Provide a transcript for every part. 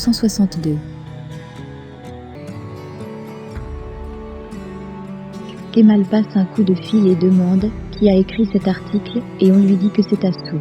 162. Kemal passe un coup de fil et demande qui a écrit cet article et on lui dit que c'est Assou.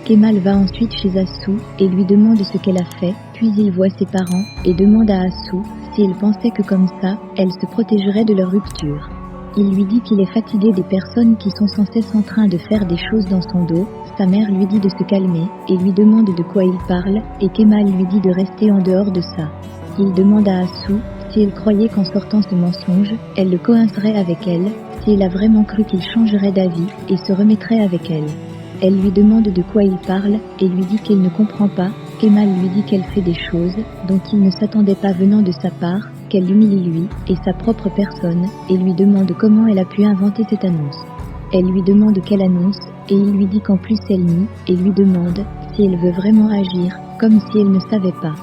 Kemal va ensuite chez Assou et lui demande ce qu'elle a fait, puis il voit ses parents et demande à Assou si elle pensait que comme ça, elle se protégerait de leur rupture. Il lui dit qu'il est fatigué des personnes qui sont sans cesse en train de faire des choses dans son dos. Sa mère lui dit de se calmer et lui demande de quoi il parle et Kemal lui dit de rester en dehors de ça. Il demande à Assou si elle croyait qu'en sortant ce mensonge, elle le coincerait avec elle, si elle a vraiment cru qu'il changerait d'avis et se remettrait avec elle. Elle lui demande de quoi il parle et lui dit qu'elle ne comprend pas. Kemal lui dit qu'elle fait des choses dont il ne s'attendait pas venant de sa part, qu'elle l'humilie lui et sa propre personne et lui demande comment elle a pu inventer cette annonce. Elle lui demande quelle annonce et il lui dit qu'en plus elle nie et lui demande si elle veut vraiment agir, comme si elle ne savait pas.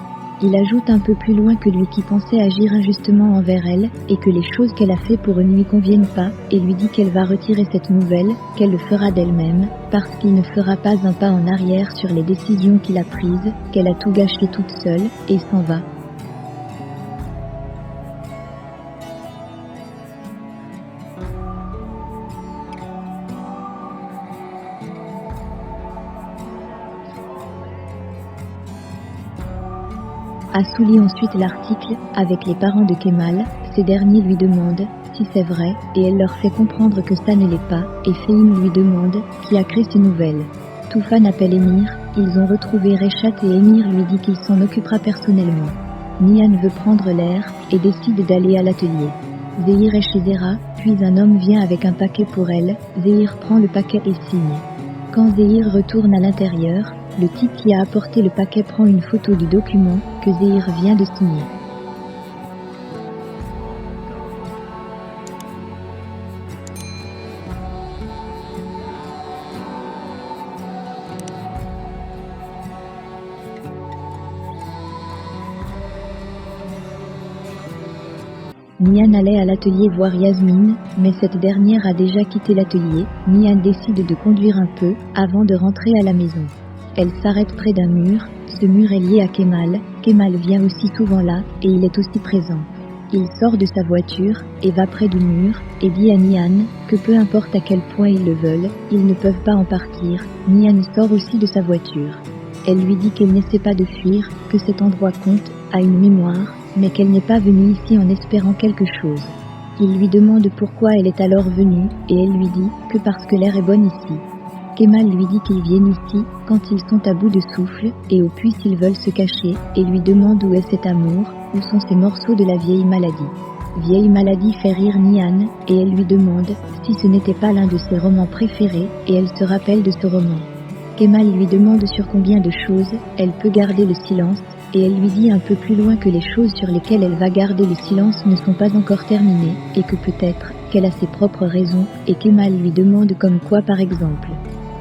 Il ajoute un peu plus loin que lui qui pensait agir injustement envers elle et que les choses qu'elle a fait pour ne lui conviennent pas et lui dit qu'elle va retirer cette nouvelle, qu'elle le fera d'elle-même, parce qu'il ne fera pas un pas en arrière sur les décisions qu'il a prises, qu'elle a tout gâché toute seule et s'en va. Assou lit ensuite l'article avec les parents de Kemal. Ces derniers lui demandent si c'est vrai et elle leur fait comprendre que ça ne l'est pas et Fehim lui demande qui a créé ces nouvelles. Toufan appelle Émir, ils ont retrouvé Rechat et Émir lui dit qu'il s'en occupera personnellement. Nihan veut prendre l'air et décide d'aller à l'atelier. Zéhir est chez Zéra, puis un homme vient avec un paquet pour elle. Zéhir prend le paquet et signe. Quand Zéhir retourne à l'intérieur, le type qui a apporté le paquet prend une photo du document que Zéhir vient de signer. Nihan allait à l'atelier voir Yasmine, mais cette dernière a déjà quitté l'atelier. Nihan décide de conduire un peu avant de rentrer à la maison. Elle s'arrête près d'un mur, ce mur est lié à Kemal. Kemal vient aussi souvent là et il est aussi présent. Il sort de sa voiture et va près du mur et dit à Nihan que peu importe à quel point ils le veulent, ils ne peuvent pas en partir. Nihan sort aussi de sa voiture. Elle lui dit qu'elle n'essaie pas de fuir, que cet endroit compte, a une mémoire, mais qu'elle n'est pas venue ici en espérant quelque chose. Il lui demande pourquoi elle est alors venue et elle lui dit que parce que l'air est bon ici. Kemal lui dit qu'ils viennent ici quand ils sont à bout de souffle et au puits s'ils veulent se cacher et lui demande où est cet amour, où sont ces morceaux de la vieille maladie. Vieille maladie fait rire Nihan et elle lui demande si ce n'était pas l'un de ses romans préférés et elle se rappelle de ce roman. Kemal lui demande sur combien de choses elle peut garder le silence et elle lui dit un peu plus loin que les choses sur lesquelles elle va garder le silence ne sont pas encore terminées et que peut-être qu'elle a ses propres raisons et Kemal lui demande comme quoi par exemple.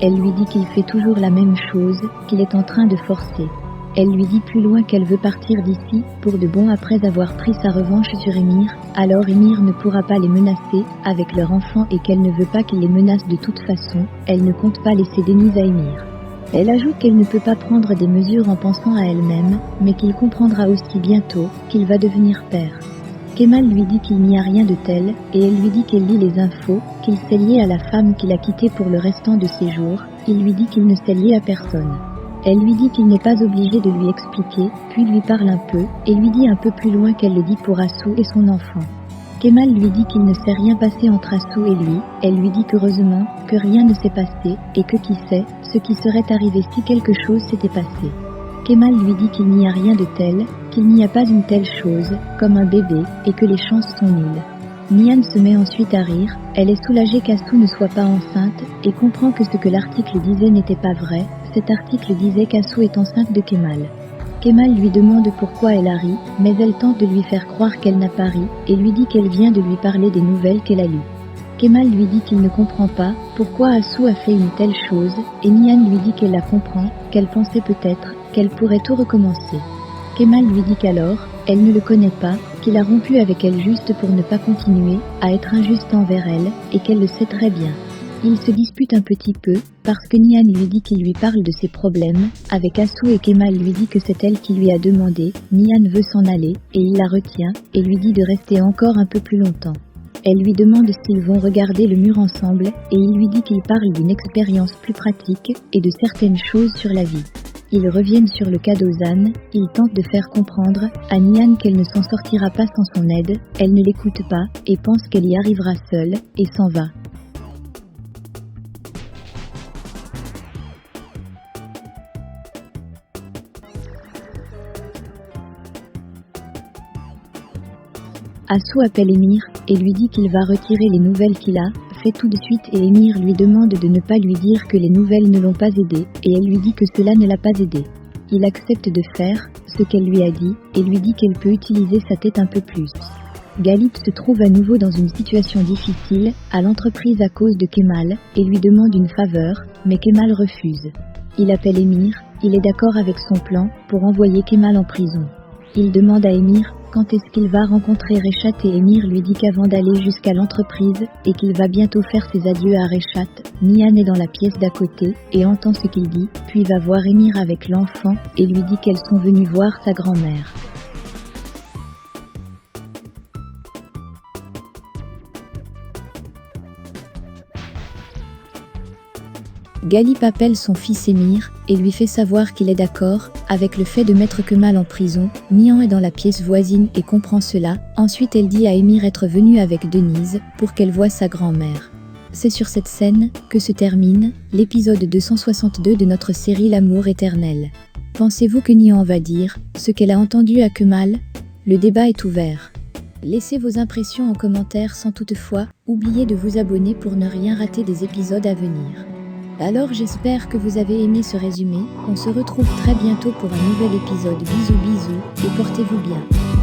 Elle lui dit qu'il fait toujours la même chose, qu'il est en train de forcer. Elle lui dit plus loin qu'elle veut partir d'ici pour de bon après avoir pris sa revanche sur Émir, alors Émir ne pourra pas les menacer avec leur enfant et qu'elle ne veut pas qu'il les menace de toute façon, elle ne compte pas laisser Denise à Émir. Elle ajoute qu'elle ne peut pas prendre des mesures en pensant à elle-même, mais qu'il comprendra aussi bientôt qu'il va devenir père. Kemal lui dit qu'il n'y a rien de tel, et elle lui dit qu'elle lit les infos, qu'il s'est lié à la femme qu'il a quittée pour le restant de ses jours, il lui dit qu'il ne s'est lié à personne. Elle lui dit qu'il n'est pas obligé de lui expliquer, puis lui parle un peu, et lui dit un peu plus loin qu'elle le dit pour Assou et son enfant. Kemal lui dit qu'il ne s'est rien passé entre Assou et lui, elle lui dit qu'heureusement, que rien ne s'est passé, et que qui sait, ce qui serait arrivé si quelque chose s'était passé. Kemal lui dit qu'il n'y a rien de tel, qu'il n'y a pas une telle chose, comme un bébé, et que les chances sont nulles. Nihan se met ensuite à rire, elle est soulagée qu'Assou ne soit pas enceinte, et comprend que ce que l'article disait n'était pas vrai, cet article disait qu'Assou est enceinte de Kemal. Kemal lui demande pourquoi elle a ri, mais elle tente de lui faire croire qu'elle n'a pas ri, et lui dit qu'elle vient de lui parler des nouvelles qu'elle a lues. Kemal lui dit qu'il ne comprend pas pourquoi Assou a fait une telle chose, et Nihan lui dit qu'elle la comprend, qu'elle pensait peut-être qu'elle pourrait tout recommencer. Kemal lui dit qu'alors, elle ne le connaît pas, qu'il a rompu avec elle juste pour ne pas continuer à être injuste envers elle, et qu'elle le sait très bien. Ils se disputent un petit peu, parce que Nihan lui dit qu'il lui parle de ses problèmes, avec Asu et Kemal lui dit que c'est elle qui lui a demandé, Nihan veut s'en aller, et il la retient, et lui dit de rester encore un peu plus longtemps. Elle lui demande s'ils vont regarder le mur ensemble, et il lui dit qu'il parle d'une expérience plus pratique, et de certaines choses sur la vie. Ils reviennent sur le cas d'Ozan, ils tentent de faire comprendre à Nihan qu'elle ne s'en sortira pas sans son aide, elle ne l'écoute pas, et pense qu'elle y arrivera seule, et s'en va. Asu appelle Emir, et lui dit qu'il va retirer les nouvelles qu'il a fait tout de suite et Emir lui demande de ne pas lui dire que les nouvelles ne l'ont pas aidé, et elle lui dit que cela ne l'a pas aidé. Il accepte de faire ce qu'elle lui a dit, et lui dit qu'elle peut utiliser sa tête un peu plus. Galip se trouve à nouveau dans une situation difficile, à l'entreprise à cause de Kemal, et lui demande une faveur, mais Kemal refuse. Il appelle Emir, il est d'accord avec son plan, pour envoyer Kemal en prison. Il demande à Emir quand est-ce qu'il va rencontrer Reshat et Emir lui dit qu'avant d'aller jusqu'à l'entreprise et qu'il va bientôt faire ses adieux à Reshat, Nihan est dans la pièce d'à côté et entend ce qu'il dit, puis va voir Emir avec l'enfant et lui dit qu'elles sont venues voir sa grand-mère. Galip appelle son fils Emir et lui fait savoir qu'il est d'accord avec le fait de mettre Kemal en prison. Nihan est dans la pièce voisine et comprend cela. Ensuite elle dit à Emir être venue avec Denise pour qu'elle voie sa grand-mère. C'est sur cette scène que se termine l'épisode 262 de notre série L'amour éternel. Pensez-vous que Nihan va dire ce qu'elle a entendu à Kemal? Le débat est ouvert. Laissez vos impressions en commentaire sans toutefois oublier de vous abonner pour ne rien rater des épisodes à venir. Alors j'espère que vous avez aimé ce résumé, on se retrouve très bientôt pour un nouvel épisode, bisous et portez-vous bien.